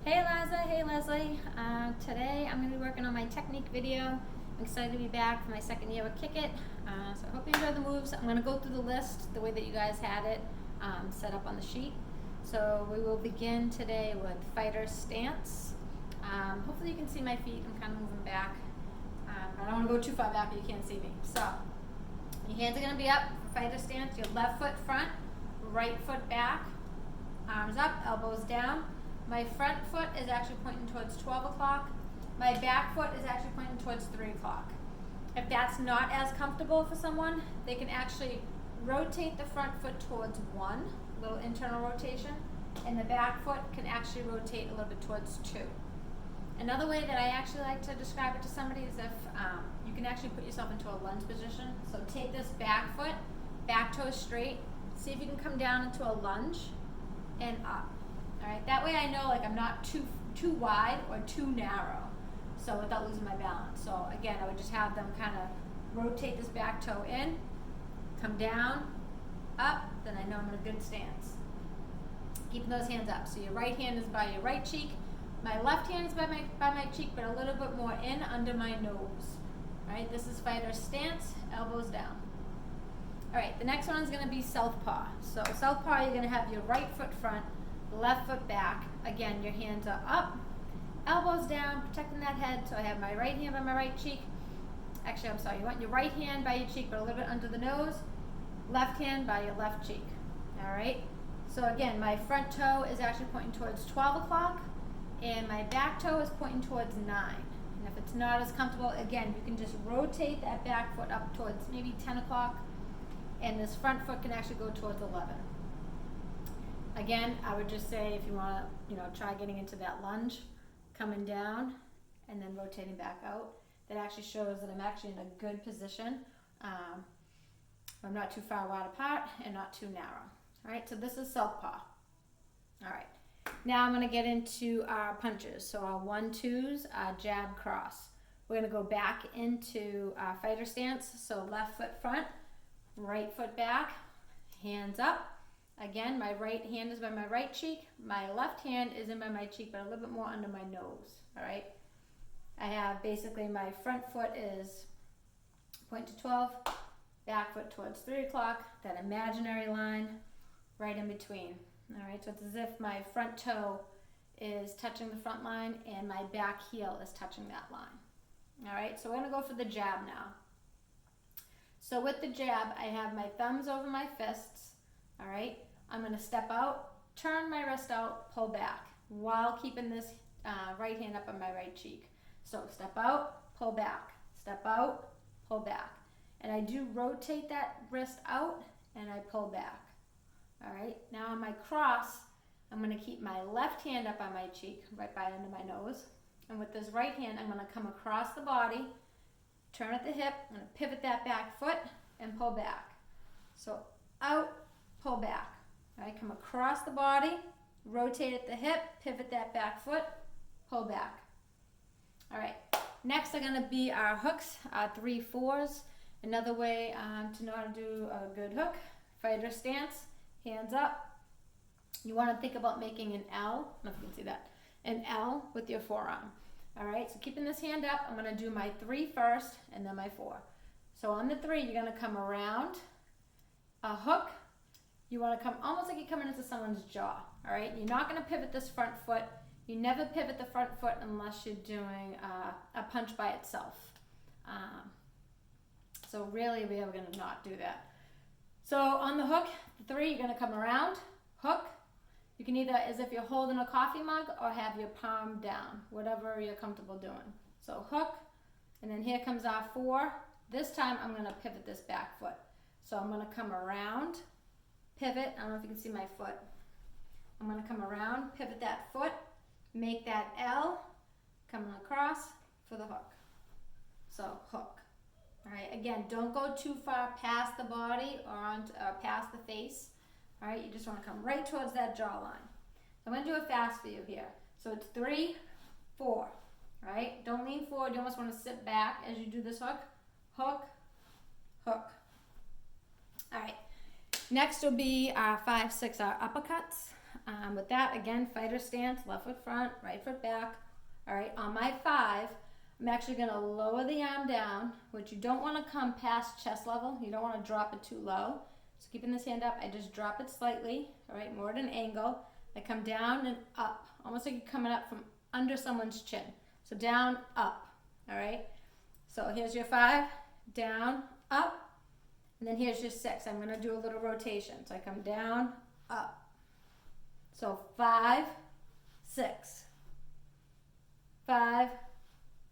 Hey Liza, hey Leslie. Today I'm going to be working on my technique video. I'm excited to be back for my second year with Kick It. So I hope you enjoy the moves. I'm going to go through the list the way that you guys had it set up on the sheet. So we will begin today with fighter stance. Hopefully you can see my feet. I'm kind of moving back. I don't want to go too far back or you can't see me. So your hands are going to be up for fighter stance. Your left foot front, right foot back, arms up, elbows down. My front foot is actually pointing towards 12 o'clock. My back foot is actually pointing towards 3 o'clock. If that's not as comfortable for someone, they can actually rotate the front foot towards 1, little internal rotation, and the back foot can actually rotate a little bit towards 2. Another way that I actually like to describe it to somebody is if you can actually put yourself into a lunge position. So take this back foot, back toe straight, see if you can come down into a lunge and up. All right, that way I know like I'm not too wide or too narrow, so without losing my balance. So again, I would just have them kind of rotate this back toe in, come down, up, then I know I'm in a good stance. Keeping those hands up. So your right hand is by your right cheek, my left hand is by my cheek, but a little bit more in under my nose. All right, this is fighter stance, elbows down. All right, the next one is going to be southpaw. So southpaw, you're going to have your right foot front, left foot back. Again, your hands are up, elbows down, protecting that head. So I have my right hand by my right cheek. Actually, I'm sorry, you want your right hand by your cheek, but a little bit under the nose. Left hand by your left cheek. All right. So again, my front toe is actually pointing towards 12 o'clock, and my back toe is pointing towards 9. And if it's not as comfortable, again, you can just rotate that back foot up towards maybe 10 o'clock, and this front foot can actually go towards 11. Again, I would just say if you want to, try getting into that lunge, coming down, and then rotating back out. That actually shows that I'm actually in a good position. I'm not too far wide apart and not too narrow. All right, so this is southpaw. All right, now I'm going to get into our punches. So our 1-2s, jab, cross. We're going to go back into our fighter stance. So left foot front, right foot back, hands up. Again, my right hand is by my right cheek. My left hand is in by my cheek, but a little bit more under my nose. All right. I have basically my front foot is point to 12, back foot towards 3 o'clock, that imaginary line right in between. All right. So it's as if my front toe is touching the front line and my back heel is touching that line. All right. So we're going to go for the jab now. So with the jab, I have my thumbs over my fists. All right. I'm going to step out, turn my wrist out, pull back, while keeping this right hand up on my right cheek. So step out, pull back, step out, pull back. And I do rotate that wrist out and I pull back. All right, now on my cross, I'm going to keep my left hand up on my cheek, right by under my nose. And with this right hand, I'm going to come across the body, turn at the hip, I'm going to pivot that back foot and pull back. So out, pull back. All right, come across the body, rotate at the hip, pivot that back foot, pull back. All right, next are going to be our hooks, our 3-4s. Another way to know how to do a good hook, fighter stance, hands up. You want to think about making an L, I don't know if you can see that, an L with your forearm. All right, so keeping this hand up, I'm going to do my 3 first and then my 4. So on the 3, you're going to come around, a hook. You want to come almost like you're coming into someone's jaw, all right? You're not going to pivot this front foot. You never pivot the front foot unless you're doing a punch by itself. So really, we are going to not do that. So on the hook, the 3, you're going to come around, hook. You can either, as if you're holding a coffee mug, or have your palm down, whatever you're comfortable doing. So hook, and then here comes our 4. This time, I'm going to pivot this back foot. So I'm going to come around, pivot. I don't know if you can see my foot. I'm going to come around, pivot that foot, make that L, coming across for the hook. So hook. All right, again, don't go too far past the body or past the face. All right, you just want to come right towards that jawline. So I'm going to do it fast for you here. So it's 3, 4. All right, don't lean forward. You almost want to sit back as you do this hook. Hook, hook. All right. Next will be our 5, 6, our uppercuts. With that, again, fighter stance, left foot front, right foot back. All right, on my 5, I'm actually gonna lower the arm down, which you don't wanna come past chest level. You don't wanna drop it too low. So keeping this hand up, I just drop it slightly, all right, more at an angle. I come down and up, almost like you're coming up from under someone's chin. So down, up, all right? So here's your 5, down, up, and then here's your 6. I'm gonna do a little rotation. So I come down, up. So 5, 6. 5,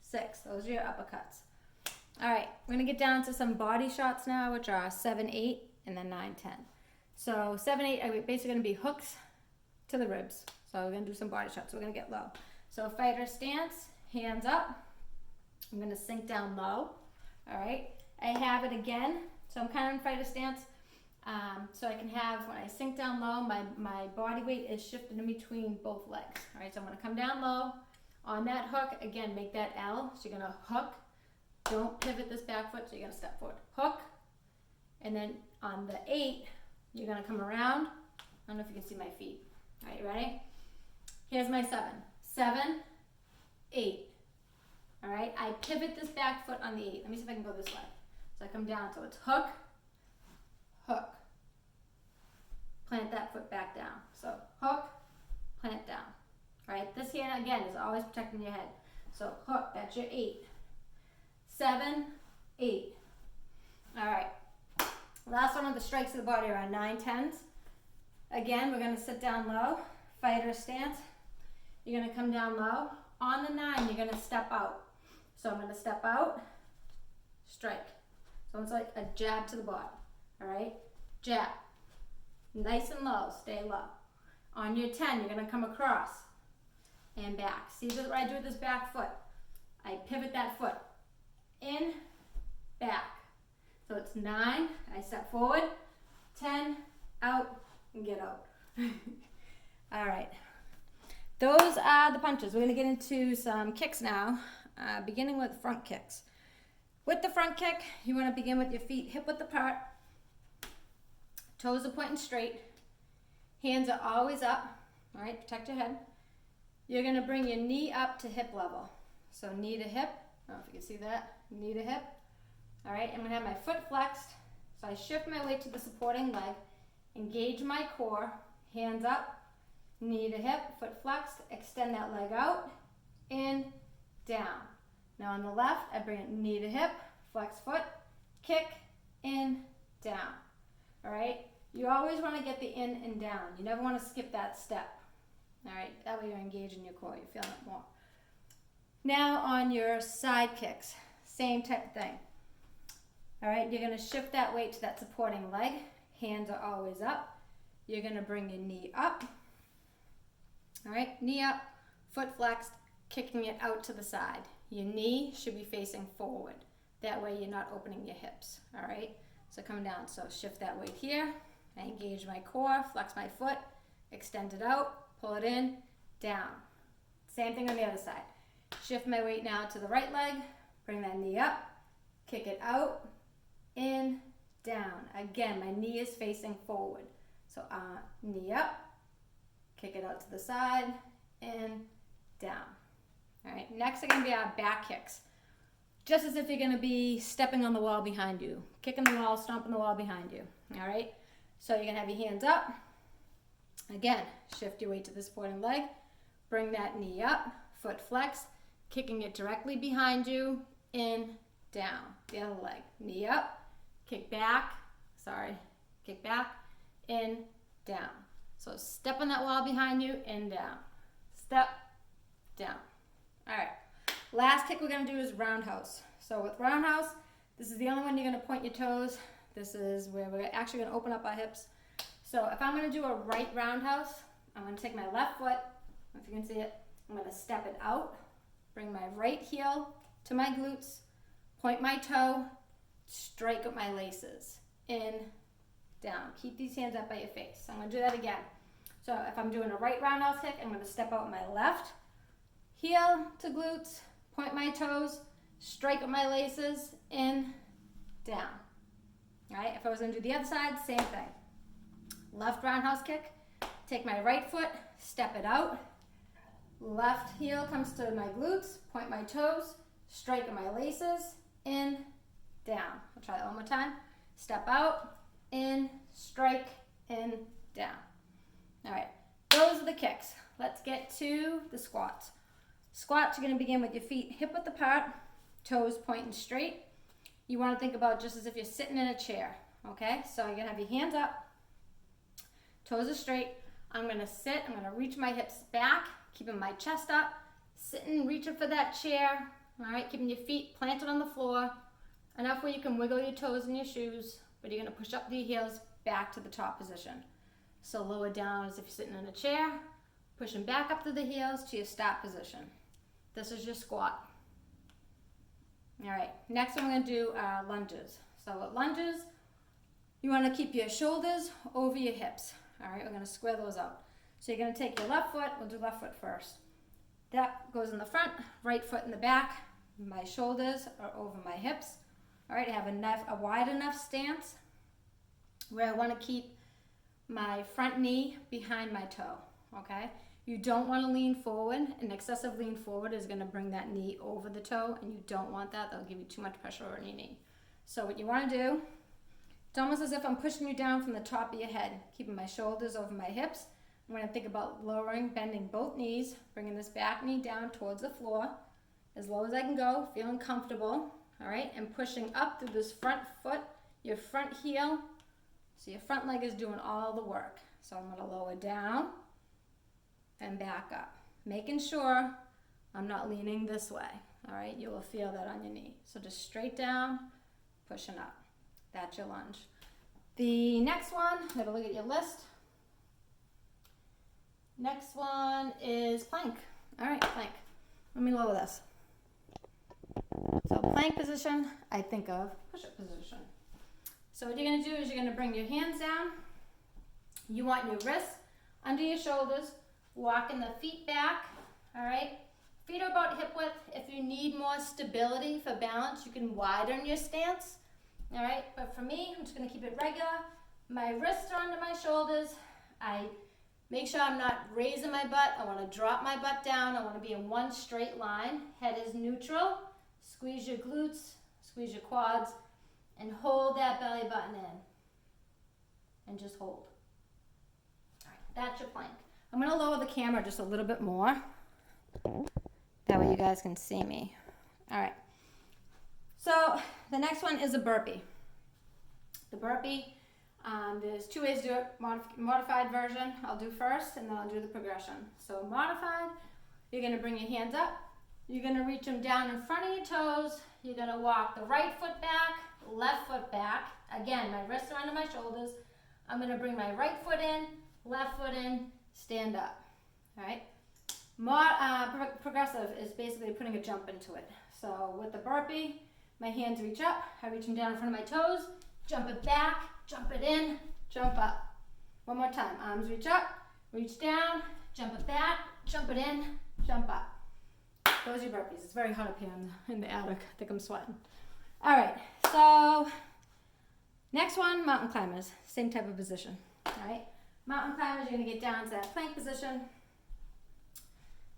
6. Those are your uppercuts. All right, we're gonna get down to some body shots now, which are 7, 8, and then 9, 10. So 7, 8 are basically gonna be hooks to the ribs. So we're gonna do some body shots. So we're gonna get low. So fighter stance, hands up. I'm gonna sink down low. All right, I have it again. So I'm kind of in fighter stance. So I can have, when I sink down low, my body weight is shifted in between both legs. All right, so I'm gonna come down low. On that hook, again, make that L. So you're gonna hook. Don't pivot this back foot, so you're gonna step forward. Hook. And then on the 8, you're gonna come around. I don't know if you can see my feet. All right, you ready? Here's my 7. 7, 8. All right, I pivot this back foot on the 8. Let me see if I can go this way. So I come down, so it's hook, hook. Plant that foot back down. So hook, plant down. All right, this hand again is always protecting your head. So hook, that's your 8. 7, 8. All right, last one of the strikes of the body are 9, 10s. Again, we're gonna sit down low, fighter stance. You're gonna come down low. On the 9, you're gonna step out. So I'm gonna step out, strike. So it's like a jab to the body, all right? Jab, nice and low, stay low. On your 10, you're gonna come across and back. See what I do with this back foot? I pivot that foot, in, back. So it's 9, I step forward, 10, out, and get out. All right, those are the punches. We're gonna get into some kicks now, beginning with front kicks. With the front kick, you want to begin with your feet hip width apart, toes are pointing straight, hands are always up, all right, protect your head. You're going to bring your knee up to hip level. So knee to hip, I don't know if you can see that, knee to hip. All right, I'm going to have my foot flexed, so I shift my weight to the supporting leg, engage my core, hands up, knee to hip, foot flexed, extend that leg out, in, down. Now on the left, I bring it knee to hip, flex foot, kick, in, down. All right? You always want to get the in and down. You never want to skip that step. All right? That way you're engaging your core. You're feeling it more. Now on your side kicks, same type of thing. All right? You're going to shift that weight to that supporting leg. Hands are always up. You're going to bring your knee up. All right? Knee up, foot flexed, kicking it out to the side. Your knee should be facing forward. That way you're not opening your hips, all right? So come down, so shift that weight here. I engage my core, flex my foot, extend it out, pull it in, down. Same thing on the other side. Shift my weight now to the right leg, bring that knee up, kick it out, in, down. Again, my knee is facing forward. So knee up, kick it out to the side, in, down. All right, next are going to be our back kicks. Just as if you're going to be stepping on the wall behind you. Kicking the wall, stomping the wall behind you. All right, so you're going to have your hands up. Again, shift your weight to the supporting leg. Bring that knee up, foot flex, kicking it directly behind you, in, down. The other leg, knee up, kick back, in, down. So step on that wall behind you, in, down. Step, down. All right, last kick we're gonna do is roundhouse. So with roundhouse, this is the only one you're gonna point your toes. This is where we're actually gonna open up our hips. So if I'm gonna do a right roundhouse, I'm gonna take my left foot, if you can see it, I'm gonna step it out, bring my right heel to my glutes, point my toe, strike up my laces, in, down. Keep these hands up by your face. So I'm gonna do that again. So if I'm doing a right roundhouse kick, I'm gonna step out my left, heel to glutes, point my toes, strike up my laces, in, down. All right, if I was gonna do the other side, same thing. Left roundhouse kick, take my right foot, step it out. Left heel comes to my glutes, point my toes, straighten my laces, in, down. I'll try that one more time. Step out, in, strike, in, down. All right, those are the kicks. Let's get to the squats. Squats, you're gonna begin with your feet hip width apart, toes pointing straight. You wanna think about just as if you're sitting in a chair, okay? So you're gonna have your hands up, toes are straight. I'm gonna sit, I'm gonna reach my hips back, keeping my chest up, sitting, reaching for that chair, all right? Keeping your feet planted on the floor, enough where you can wiggle your toes in your shoes, but you're gonna push up the heels back to the top position. So lower down as if you're sitting in a chair, pushing back up to the heels to your start position. This is your squat. All right, next one we're gonna do lunges. So with lunges, you wanna keep your shoulders over your hips. All right, we're gonna square those out. So you're gonna take your left foot, we'll do left foot first. That goes in the front, right foot in the back. My shoulders are over my hips. All right, I have a wide enough stance where I wanna keep my front knee behind my toe, okay? You don't wanna lean forward. An excessive lean forward is gonna bring that knee over the toe, and you don't want that. That'll give you too much pressure on your knee. So what you wanna do, it's almost as if I'm pushing you down from the top of your head, keeping my shoulders over my hips. I'm gonna think about lowering, bending both knees, bringing this back knee down towards the floor, as low as I can go, feeling comfortable, all right? And pushing up through this front foot, your front heel, so your front leg is doing all the work. So I'm gonna lower down and back up, making sure I'm not leaning this way, all right? You will feel that on your knee. So just straight down, pushing up. That's your lunge. The next one, I'm gonna look at your list. Next one is plank. All right, plank. Let me lower this. So plank position, I think of push-up position. So what you're gonna do is you're gonna bring your hands down. You want your wrists under your shoulders, walking the feet back, all right? Feet are about hip width. If you need more stability for balance, you can widen your stance, all right? But for me, I'm just gonna keep it regular. My wrists are under my shoulders. I make sure I'm not raising my butt. I wanna drop my butt down. I wanna be in one straight line. Head is neutral. Squeeze your glutes, squeeze your quads, and hold that belly button in. And just hold. All right, that's your plank. I'm gonna lower the camera just a little bit more. That way you guys can see me. All right. So the next one is a burpee. The burpee, there's two ways to do it. Modified version, I'll do first, and then I'll do the progression. So modified, you're gonna bring your hands up. You're gonna reach them down in front of your toes. You're gonna walk the right foot back, left foot back. Again, my wrists are under my shoulders. I'm gonna bring my right foot in, left foot in, stand up, all right? Progressive is basically putting a jump into it. So with the burpee, my hands reach up, I reach them down in front of my toes, jump it back, jump it in, jump up. One more time, arms reach up, reach down, jump it back, jump it in, jump up. Those are your burpees. It's very hot up here in the attic. I think I'm sweating. All right, so next one, mountain climbers. Same type of position, all right? Mountain climbers, you're gonna get down to that plank position.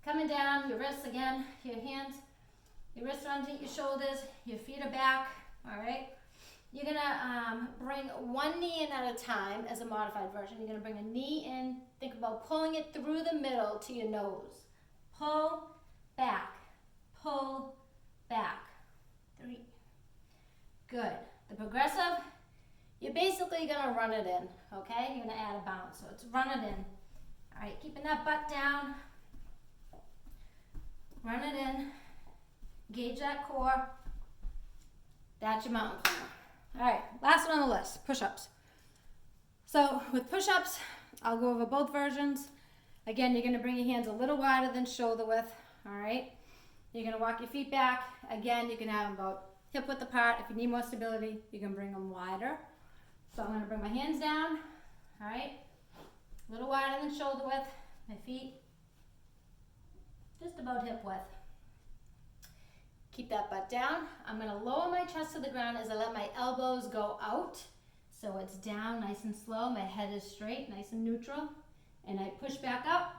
Coming down, your wrists again, your hands, your wrists are underneath your shoulders, your feet are back, all right? You're gonna bring one knee in at a time as a modified version. You're gonna bring a knee in, think about pulling it through the middle to your nose. Pull, back, pull, back. 3. Good. The progressive, you're basically gonna run it in, okay? You're gonna add a bounce, so it's run it in. All right, keeping that butt down. Run it in. Gauge that core. That's your mountain climber. All right, last one on the list, push-ups. So with push-ups, I'll go over both versions. Again, you're gonna bring your hands a little wider than shoulder width, all right? You're gonna walk your feet back. Again, you can have them about hip width apart. If you need more stability, you can bring them wider. So I'm gonna bring my hands down, all right? A little wider than shoulder width. My feet just about hip width. Keep that butt down. I'm gonna lower my chest to the ground as I let my elbows go out. So it's down nice and slow. My head is straight, nice and neutral. and I push back up.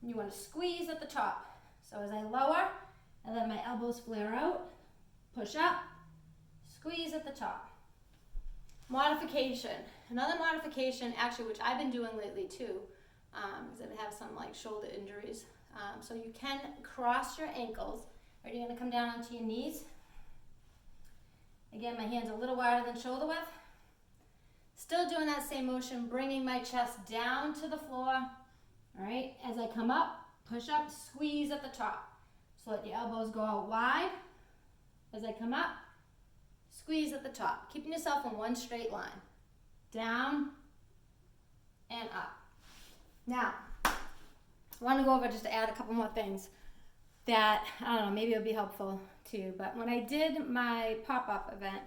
And you want to squeeze at the top. So as I lower, I let my elbows flare out, push up, squeeze at the top. Modification. Another modification, actually, which I've been doing lately too, because I have some like shoulder injuries. So you can cross your ankles. Are you going to come down onto your knees? Again, my hands a little wider than shoulder width. Still doing that same motion, bringing my chest down to the floor. All right, as I come up, push up, squeeze at the top. So let your elbows go out wide. As I come up, squeeze at the top, keeping yourself in one straight line. Down and up. Now, I want to go over just to add a couple more things that, I don't know, maybe it'll be helpful to you. But when I did my pop-up event,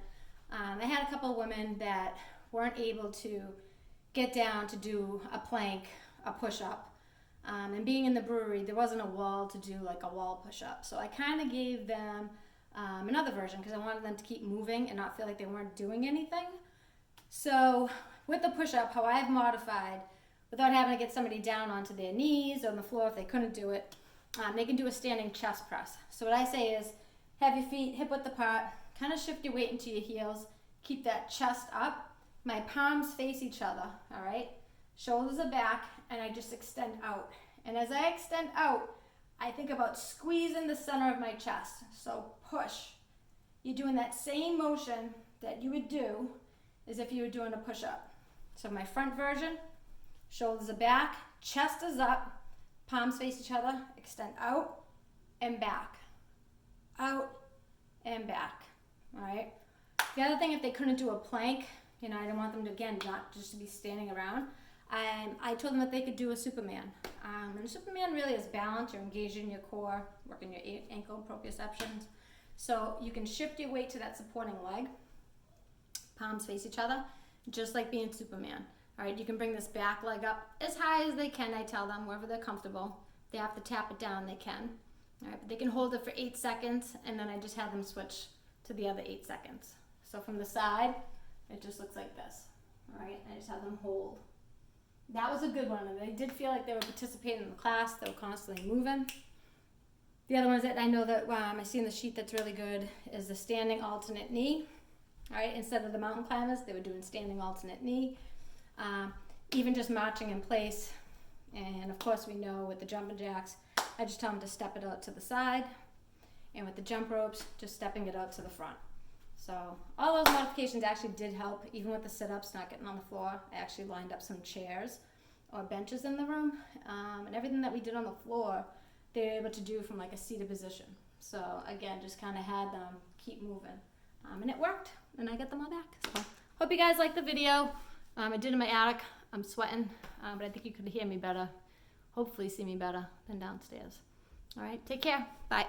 I had a couple of women that weren't able to get down to do a plank, a push-up. And being in the brewery, there wasn't a wall to do like a wall push-up. So I kind of gave them another version because I wanted them to keep moving and not feel like they weren't doing anything. So with the push-up, how I've modified, without having to get somebody down onto their knees or on the floor if they couldn't do it, they can do a standing chest press. So what I say is have your feet hip width apart, kind of shift your weight into your heels, keep that chest up. My palms face each other, all right? Shoulders are back, and I just extend out. And as I extend out, I think about squeezing the center of my chest. So push. You're doing that same motion that you would do as if you were doing a push-up. So my front version, shoulders are back, chest is up, palms face each other, extend out and back. Out and back, all right? The other thing, if they couldn't do a plank, I didn't want them to, again, not just to be standing around. I told them that they could do a Superman. And Superman really is balance. You're engaging your core, working your ankle proprioceptions. So you can shift your weight to that supporting leg. Palms face each other, just like being Superman. All right, you can bring this back leg up as high as they can, I tell them, wherever they're comfortable. If they have to tap it down, they can. All right, but they can hold it for 8 seconds, and then I just have them switch to the other 8 seconds. So from the side, it just looks like this. All right, I just have them hold. That was a good one, and they did feel like they were participating in the class. They were constantly moving. The other ones that I know that I see in the sheet that's really good is the standing alternate knee. All right, instead of the mountain climbers, they were doing standing alternate knee. Even just marching in place. And of course, we know with the jumping jacks, I just tell them to step it out to the side. And with the jump ropes, just stepping it out to the front. So all those modifications actually did help, even with the sit-ups, not getting on the floor. I actually lined up some chairs or benches in the room, and everything that we did on the floor, they were able to do from like a seated position. So again, just kind of had them keep moving, and it worked, and I got them all back. So hope you guys liked the video. I did it in my attic. I'm sweating, but I think you could hear me better, hopefully see me better than downstairs. All right, take care. Bye.